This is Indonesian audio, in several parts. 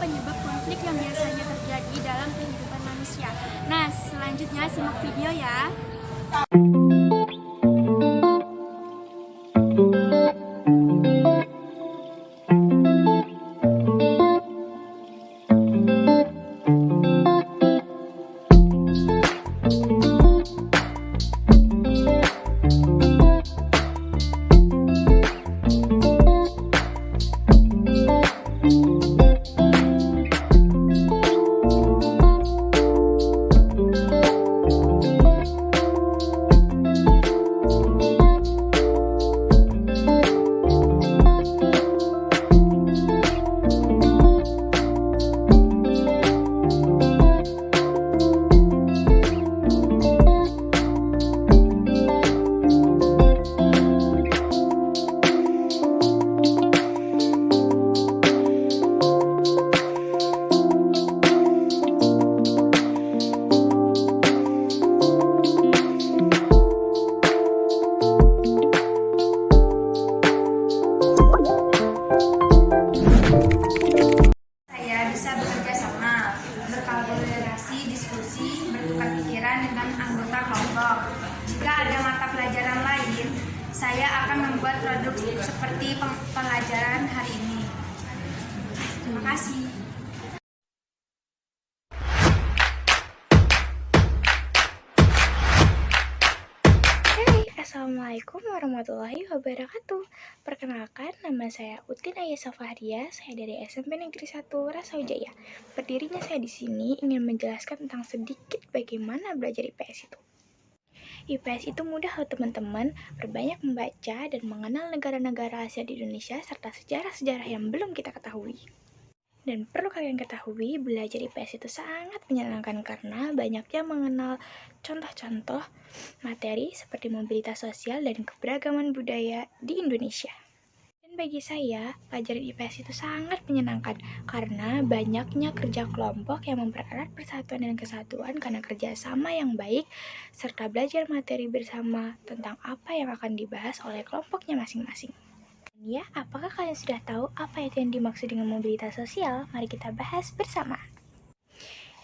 penyebab konflik yang biasanya terjadi dalam kehidupan manusia. Nah, selanjutnya simak video ya. Berkolaborasi, diskusi, bertukar pikiran dengan anggota kelompok. Jika ada mata pelajaran lain, saya akan membuat produk seperti pelajaran hari ini. Terima kasih. Assalamualaikum warahmatullahi wabarakatuh. Perkenalkan, nama saya Utin Ayesa Fahria. Saya dari SMP Negeri 1 Rasawijaya. Berdirinya saya di sini ingin menjelaskan tentang sedikit bagaimana belajar IPS itu. IPS itu mudah loh teman-teman, berbanyak membaca dan mengenal negara-negara Asia di Indonesia serta sejarah-sejarah yang belum kita ketahui. Dan perlu kalian ketahui, belajar IPS itu sangat menyenangkan karena banyaknya mengenal contoh-contoh materi seperti mobilitas sosial dan keberagaman budaya di Indonesia. Dan bagi saya, pelajaran IPS itu sangat menyenangkan karena banyaknya kerja kelompok yang mempererat persatuan dan kesatuan karena kerjasama yang baik serta belajar materi bersama tentang apa yang akan dibahas oleh kelompoknya masing-masing. Ya, apakah kalian sudah tahu apa itu yang dimaksud dengan mobilitas sosial? Mari kita bahas bersama.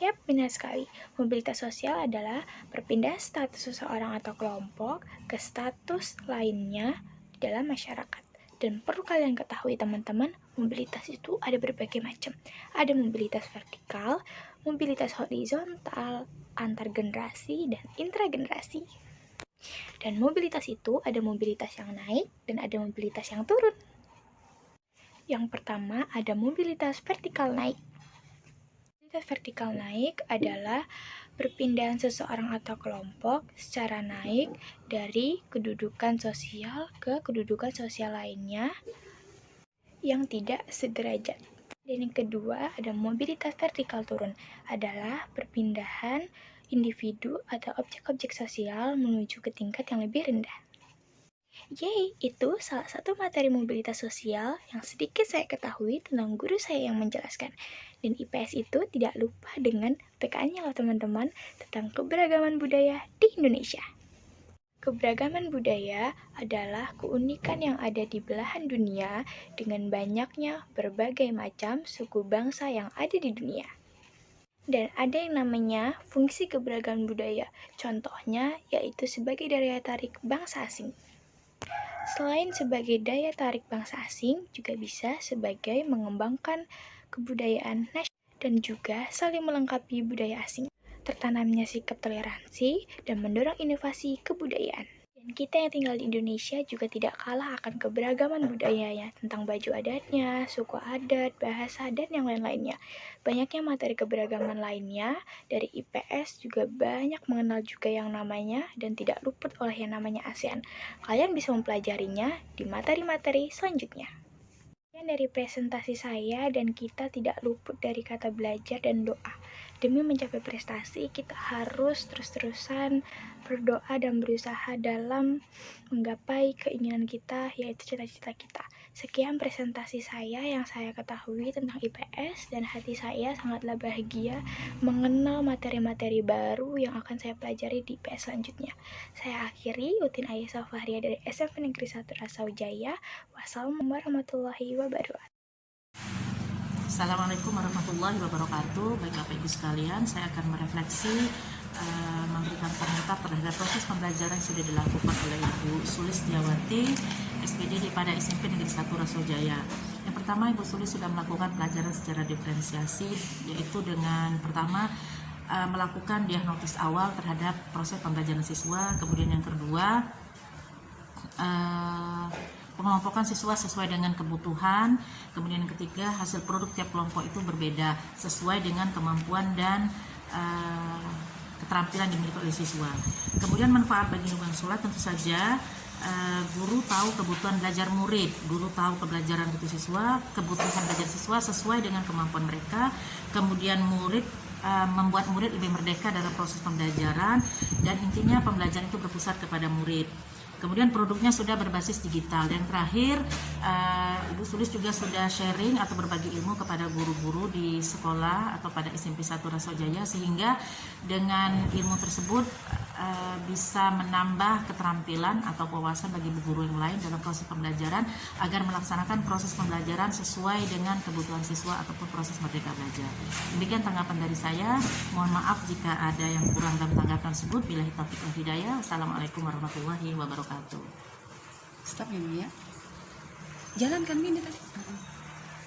Yap, benar sekali. Mobilitas sosial adalah perpindahan status seseorang atau kelompok ke status lainnya di dalam masyarakat. Dan perlu kalian ketahui teman-teman, mobilitas itu ada berbagai macam. Ada mobilitas vertikal, mobilitas horizontal, antar generasi, dan intragenerasi. Dan mobilitas itu ada mobilitas yang naik dan ada mobilitas yang turun. Yang pertama ada mobilitas vertikal naik. Mobilitas vertikal naik adalah perpindahan seseorang atau kelompok secara naik dari kedudukan sosial ke kedudukan sosial lainnya yang tidak sederajat. Dan yang kedua ada mobilitas vertikal turun, adalah perpindahan individu atau objek-objek sosial menuju ke tingkat yang lebih rendah. Yeay, itu salah satu materi mobilitas sosial yang sedikit saya ketahui tentang guru saya yang menjelaskan. Dan IPS itu tidak lupa dengan PKN-nya loh teman-teman tentang keberagaman budaya di Indonesia. Keberagaman budaya adalah keunikan yang ada di belahan dunia dengan banyaknya berbagai macam suku bangsa yang ada di dunia. Dan ada yang namanya fungsi keberagaman budaya. Contohnya yaitu sebagai daya tarik bangsa asing. Selain sebagai daya tarik bangsa asing, juga bisa sebagai mengembangkan kebudayaan nasional dan juga saling melengkapi budaya asing. Tertanamnya sikap toleransi dan mendorong inovasi kebudayaan. Dan kita yang tinggal di Indonesia juga tidak kalah akan keberagaman budayanya tentang baju adatnya, suku adat, bahasa, dan yang lain-lainnya. Banyaknya materi keberagaman lainnya dari IPS juga banyak mengenal juga yang namanya dan tidak luput oleh yang namanya ASEAN. Kalian bisa mempelajarinya di materi-materi selanjutnya. Dari presentasi saya dan kita tidak luput dari kata belajar dan doa. Demi mencapai prestasi, kita harus terus-terusan berdoa dan berusaha dalam menggapai keinginan kita, yaitu cita-cita kita. Sekian presentasi saya yang saya ketahui tentang IPS dan hati saya sangatlah bahagia mengenal materi-materi baru yang akan saya pelajari di IPS selanjutnya. Saya akhiri, Utin Ayesa Fahria dari SMP Negeri 1 Rasawijaya. Wassalamualaikum warahmatullahi wabarakatuh. Assalamualaikum warahmatullahi wabarakatuh. Baik Bapak Ibu sekalian, saya akan merefleksi memberikan komentar terhadap proses pembelajaran yang sudah dilakukan oleh Ibu Sulistiawati, SPDD pada SMP Negeri 1 Rasojaya. Yang pertama, Ibu Sulis sudah melakukan pelajaran secara diferensiasi, yaitu dengan pertama melakukan diagnosis awal terhadap proses pembelajaran siswa. Kemudian yang kedua, pengelompokan siswa sesuai dengan kebutuhan. Kemudian yang ketiga, hasil produk tiap kelompok itu berbeda sesuai dengan kemampuan dan keterampilan dimiliki oleh siswa. Kemudian manfaat bagi lingkungan sekolah tentu saja guru tahu kebutuhan belajar murid, guru tahu kebutuhan belajar siswa sesuai dengan kemampuan mereka. Kemudian membuat murid lebih merdeka dalam proses pembelajaran, dan intinya pembelajaran itu berpusat kepada murid. Kemudian produknya sudah berbasis digital. Dan terakhir, Ibu Sulis juga sudah sharing atau berbagi ilmu kepada guru-guru di sekolah atau pada SMP 1 Rasojaya, sehingga dengan ilmu tersebut bisa menambah keterampilan atau wawasan bagi guru yang lain dalam proses pembelajaran agar melaksanakan proses pembelajaran sesuai dengan kebutuhan siswa ataupun proses merdeka belajar. Demikian tanggapan dari saya. Mohon maaf jika ada yang kurang dalam tanggapan tersebut. Billahi taufiq wal hidayah. Wassalamualaikum warahmatullahi wabarakatuh. Stop ya Bu ya. Jalankan ini tadi.